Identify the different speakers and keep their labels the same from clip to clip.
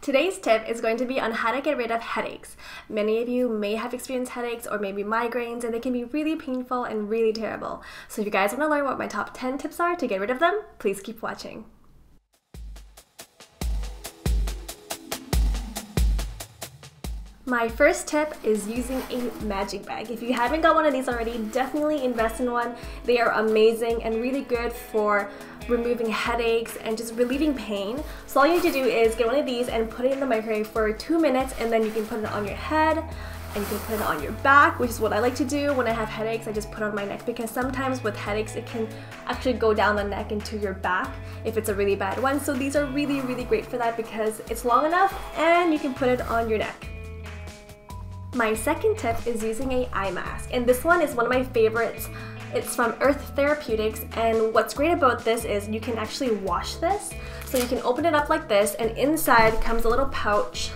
Speaker 1: Today's tip is going to be on how to get rid of headaches. Many of you may have experienced headaches or maybe migraines, and they can be really painful and really terrible. So if you guys want to learn what my top 10 tips are to get rid of them, please keep watching. My first tip is using a magic bag. If you haven't got one of these already, definitely invest in one. They are amazing and really good for removing headaches and just relieving pain. So all you need to do is get one of these and put it in the microwave for 2 minutes, and then you can put it on your head and you can put it on your back, which is what I like to do when I have headaches. I just put it on my neck because sometimes with headaches it can actually go down the neck into your back if it's a really bad one. So these are really great for that because it's long enough and you can put it on your neck. My second tip is using an eye mask, and this one is one of my favorites. It's from Therapeutics, and what's great about this is you can actually wash this. So you can open it up like this, and inside comes a little pouch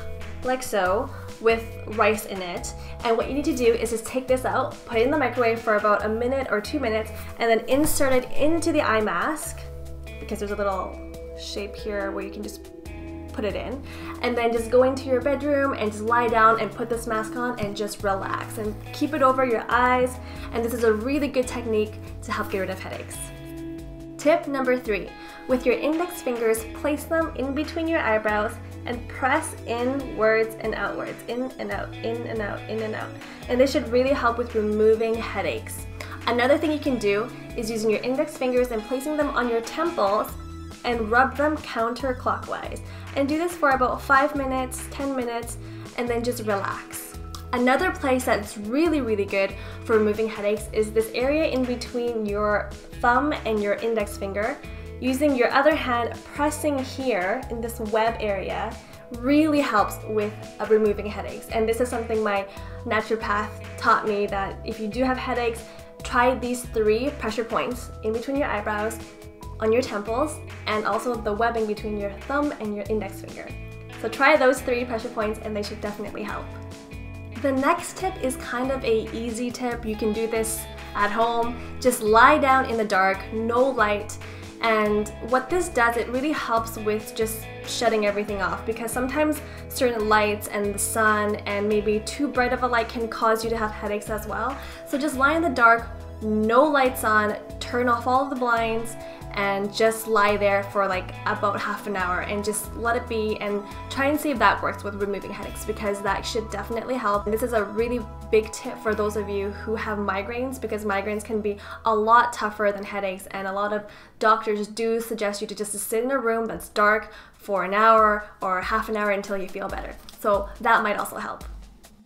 Speaker 1: like so with rice in it. And what you need to do is just take this out, put it in the microwave for about 1 minute or 2 minutes, and then insert it into the eye mask because there's a little shape here where you can just put it in, and then just go into your bedroom and just lie down and put this mask on and just relax and keep it over your eyes. And this is a really good technique to help get rid of headaches. Tip number 3, with your index fingers, place them in between your eyebrows and press inwards and outwards, in and out, in and out, in and out. And this should really help with removing headaches. Another thing you can do is using your index fingers and placing them on your temples and rub them counterclockwise. And do this for about 5 minutes, 10 minutes, and then just relax. Another place that's really good for removing headaches is this area in between your thumb and your index finger. Using your other hand, pressing here in this web area really helps with removing headaches. And this is something my naturopath taught me, that if you do have headaches, try these 3 pressure points in between your eyebrows, on your temples, and also the webbing between your thumb and your index finger. So try those 3 pressure points and they should definitely help. The next tip is kind of a easy tip. You can do this at home. Just lie down in the dark, no light. And what this does, it really helps with just shutting everything off, because sometimes certain lights and the sun and maybe too bright of a light can cause you to have headaches as well. So just lie in the dark, no lights on, turn off all of the blinds, and just lie there for like about half an hour and just let it be, and try and see if that works with removing headaches, because that should definitely help. And this is a really big tip for those of you who have migraines, because migraines can be a lot tougher than headaches, and a lot of doctors do suggest you to just sit in a room that's dark for an hour or half an hour until you feel better. So that might also help.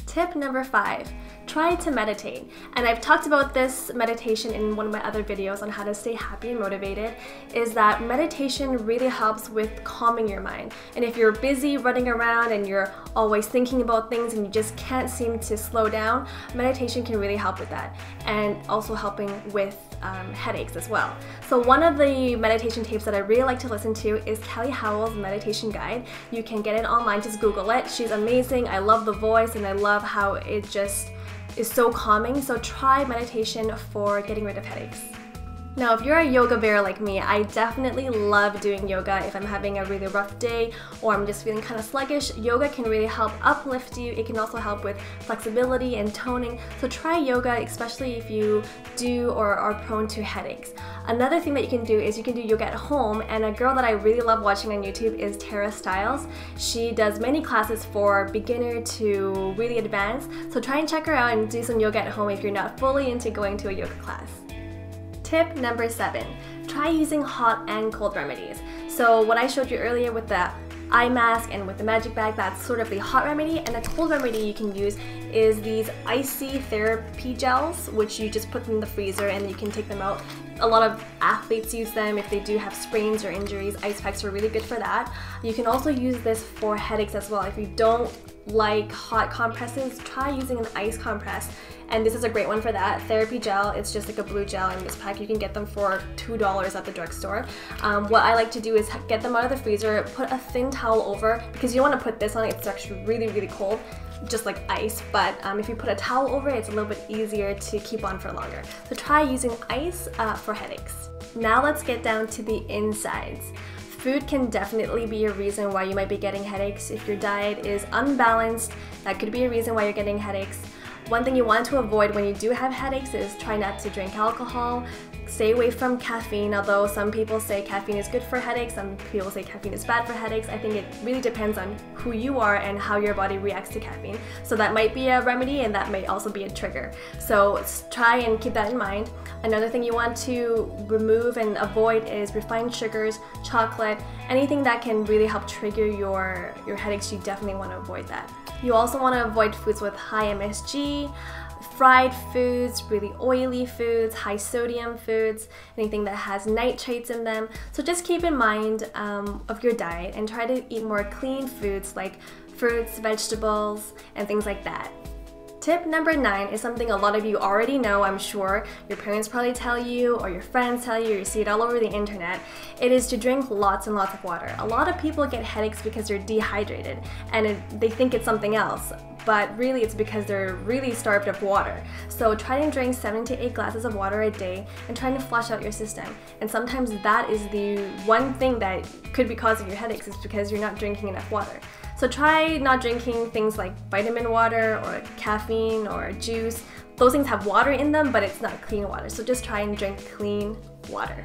Speaker 1: Tip number 5, try to meditate. And I've talked about this meditation in one of my other videos on how to stay happy and motivated, is that meditation really helps with calming your mind. And if you're busy running around and you're always thinking about things and you just can't seem to slow down, meditation can really help with that, and also helping with headaches as well. So one of the meditation tapes that I really like to listen to is Kelly Howell's meditation guide. You can get it online, just Google it. She's amazing. I love the voice and I love how it just is so calming. So try meditation for getting rid of headaches. Now, if you're a yoga bear like me, I definitely love doing yoga. If I'm having a really rough day or I'm just feeling kind of sluggish, yoga can really help uplift you. It can also help with flexibility and toning. So try yoga, especially if you do or are prone to headaches. Another thing that you can do is you can do yoga at home, and a girl that I really love watching on YouTube is Tara Stiles. She does many classes for beginner to really advanced. So try and check her out and do some yoga at home if you're not fully into going to a yoga class. Tip number 7, try using hot and cold remedies. So what I showed you earlier with the eye mask and with the magic bag, that's sort of the hot remedy, and the cold remedy you can use is these icy therapy gels, which you just put in the freezer and you can take them out. A lot of athletes use them if they do have sprains or injuries. Ice packs are really good for that. You can also use this for headaches as well. If you don't like hot compresses, try using an ice compress, and this is a great one for that. Therapy gel, it's just like a blue gel in this pack. You can get them for $2 at the drugstore. What I like to do is get them out of the freezer, put a thin towel over, because you don't want to put this on it, it's actually really cold, just like ice, but if you put a towel over it, it's a little bit easier to keep on for longer. So try using ice for headaches. Now let's get down to the insides. Food can definitely be a reason why you might be getting headaches. If your diet is unbalanced, that could be a reason why you're getting headaches. One thing you want to avoid when you do have headaches is try not to drink alcohol. Stay away from caffeine, although some people say caffeine is good for headaches, some people say caffeine is bad for headaches. I think it really depends on who you are and how your body reacts to caffeine. So that might be a remedy and that may also be a trigger. So try and keep that in mind. Another thing you want to remove and avoid is refined sugars, chocolate, anything that can really help trigger your headaches. You definitely want to avoid that. You also want to avoid foods with high MSG, fried foods, really oily foods, high sodium foods, anything that has nitrates in them. So just keep in mind of your diet and try to eat more clean foods like fruits, vegetables, and things like that. Tip number 9 is something a lot of you already know, I'm sure. Your parents probably tell you, or your friends tell you, or you see it all over the internet. It is to drink lots and lots of water. A lot of people get headaches because they're dehydrated and they think it's something else, but really it's because they're really starved of water. So try to drink 7 to 8 glasses of water a day and try to flush out your system. And sometimes that is the one thing that could be causing your headaches, is because you're not drinking enough water. So try not drinking things like vitamin water or caffeine or juice. Those things have water in them, but it's not clean water. So just try and drink clean water.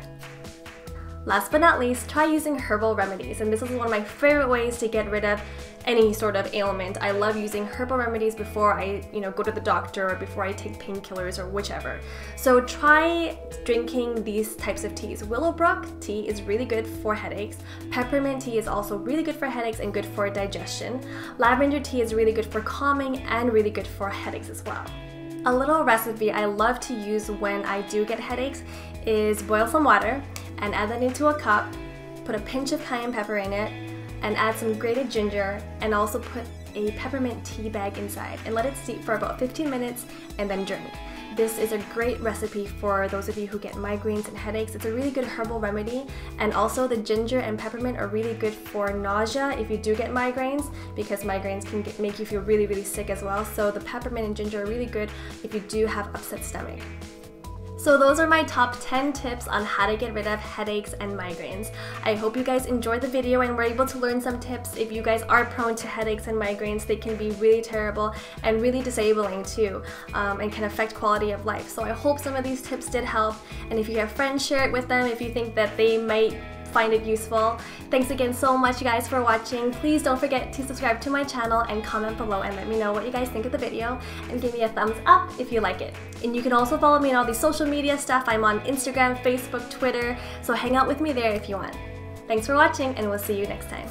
Speaker 1: Last but not least, try using herbal remedies. And this is one of my favorite ways to get rid of any sort of ailment. I love using herbal remedies before I go to the doctor or before I take painkillers or whichever. So try drinking these types of teas. Willowbrook tea is really good for headaches. Peppermint tea is also really good for headaches and good for digestion. Lavender tea is really good for calming and really good for headaches as well. A little recipe I love to use when I do get headaches is boil some water and add that into a cup, put a pinch of cayenne pepper in it, and add some grated ginger, and also put a peppermint tea bag inside and let it steep for about 15 minutes and then drink. This is a great recipe for those of you who get migraines and headaches. It's a really good herbal remedy, and also the ginger and peppermint are really good for nausea if you do get migraines, because migraines can make you feel really, really sick as well. So the peppermint and ginger are really good if you do have upset stomach. So those are my top 10 tips on how to get rid of headaches and migraines. I hope you guys enjoyed the video and were able to learn some tips. If you guys are prone to headaches and migraines, they can be really terrible and really disabling too, and can affect quality of life. So I hope some of these tips did help, and if you have friends, share it with them if you think that they might find it useful. Thanks again so much, you guys, for watching. Please don't forget to subscribe to my channel and comment below and let me know what you guys think of the video, and give me a thumbs up if you like it. And you can also follow me on all the social media stuff. I'm on Instagram, Facebook, Twitter, so hang out with me there if you want. Thanks for watching, and we'll see you next time.